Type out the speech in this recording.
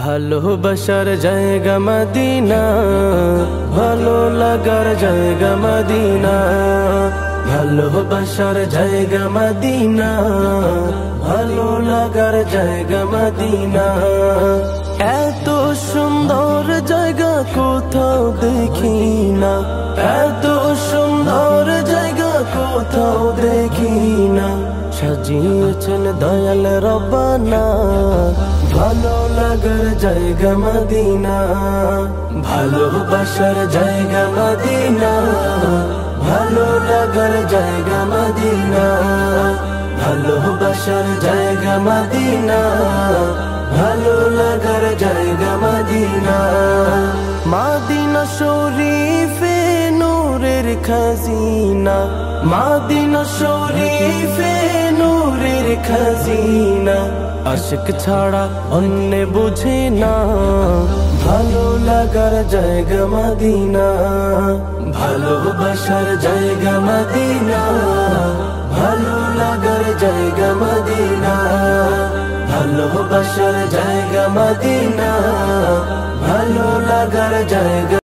ভালোবাসার জায়গা মদিনা, ভালো লাগার জায়গা মদিনা। ভালোবাসার জায়গা মদিনা, ভালো লাগার জায়গা মদিনা। এত সুন্দর জায়গা কোথাও দেখি না, এত সুন্দর জায়গা কোথাও দেখি না। সাজিয়েছেন দয়াল রব্বানা, ভালো লাগার জায়গা মদিনা। ভালোবাসার জায়গা মদিনা, ভালো লাগার জায়গা মদিনা। ভালোবাসার জায়গা মদিনা, ভালো লাগার জায়গা মদিনা। মদিনা শরীফে নূরের খাজিনা, মদিনা শরীফে নূরের খাজিনা। আশিক ছাড়া অন্য বুঝে না, ভালো লাগার জায়গা মদিনা। ভালোবাসার জায়গা মদিনা, ভালো লাগার জায়গা মদিনা। ভালোবাসার জায়গা মদিনা, ভালো লাগার জায়গা।